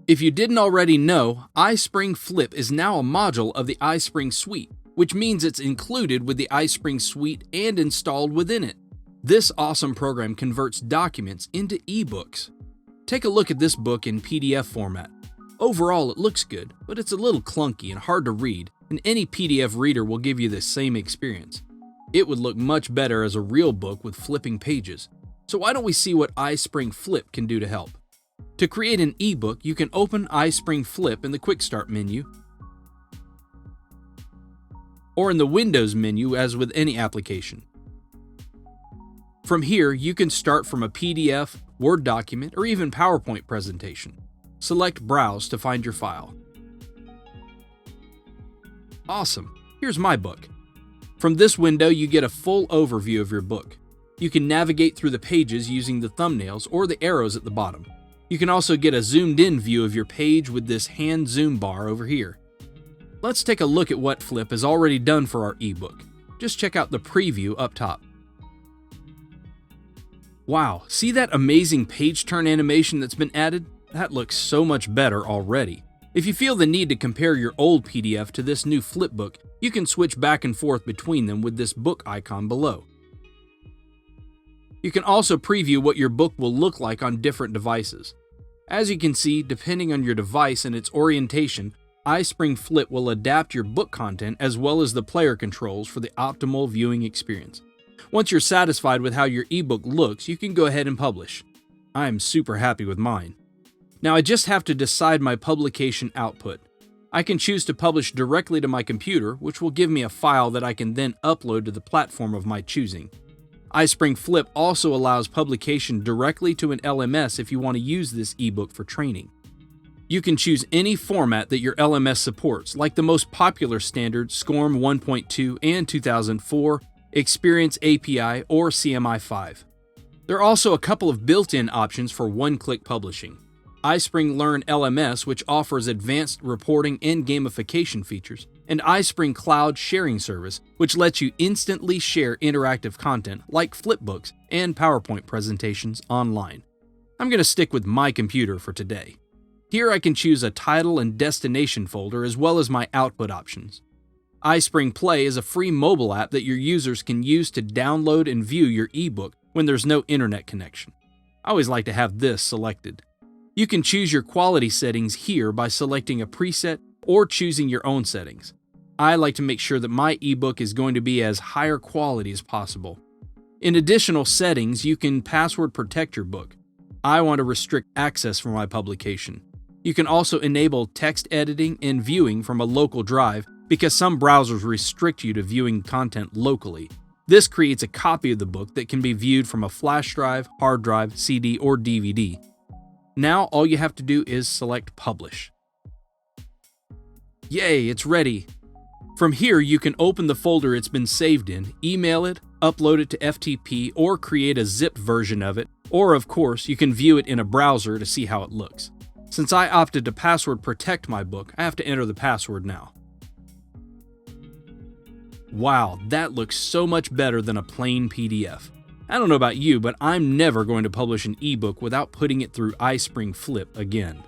If you didn't already know, iSpring Flip is now a module of the iSpring suite, which means it's included with the iSpring suite and installed within it. This awesome program converts documents into ebooks. Take a look at this book in PDF format. Overall, it looks good, but it's a little clunky and hard to read, and any PDF reader will give you the same experience. It would look much better as a real book with flipping pages. So why don't we see what iSpring Flip can do to help? To create an ebook, you can open iSpring Flip in the Quick Start menu, or in the Windows menu as with any application. From here, you can start from a PDF, Word document, or even PowerPoint presentation. Select Browse to find your file. Awesome! Here's my book. From this window, you get a full overview of your book. You can navigate through the pages using the thumbnails or the arrows at the bottom. You can also get a zoomed-in view of your page with this hand zoom bar over here. Let's take a look at what Flip has already done for our ebook. Just check out the preview up top. Wow, see that amazing page turn animation that's been added? That looks so much better already. If you feel the need to compare your old PDF to this new flipbook, you can switch back and forth between them with this book icon below. You can also preview what your book will look like on different devices. As you can see, depending on your device and its orientation, iSpring Flip will adapt your book content as well as the player controls for the optimal viewing experience. Once you're satisfied with how your ebook looks, you can go ahead and publish. I am super happy with mine. Now I just have to decide my publication output. I can choose to publish directly to my computer, which will give me a file that I can then upload to the platform of my choosing. iSpring Flip also allows publication directly to an LMS if you want to use this ebook for training. You can choose any format that your LMS supports, like the most popular standards SCORM 1.2 and 2004, Experience API, or CMI5. There are also a couple of built-in options for one-click publishing. iSpring Learn LMS, which offers advanced reporting and gamification features, and iSpring Cloud Sharing Service, which lets you instantly share interactive content like flipbooks and PowerPoint presentations online. I'm going to stick with my computer for today. Here I can choose a title and destination folder as well as my output options. iSpring Play is a free mobile app that your users can use to download and view your ebook when there's no internet connection. I always like to have this selected. You can choose your quality settings here by selecting a preset or choosing your own settings. I like to make sure that my ebook is going to be as higher quality as possible. In additional settings, you can password protect your book. I want to restrict access for my publication. You can also enable text editing and viewing from a local drive because some browsers restrict you to viewing content locally. This creates a copy of the book that can be viewed from a flash drive, hard drive, CD, or DVD. Now all you have to do is select Publish. Yay, it's ready! From here you can open the folder it's been saved in, email it, upload it to FTP, or create a zipped version of it, or of course you can view it in a browser to see how it looks. Since I opted to password protect my book, I have to enter the password now. Wow, that looks so much better than a plain PDF. I don't know about you, but I'm never going to publish an ebook without putting it through iSpring Flip again.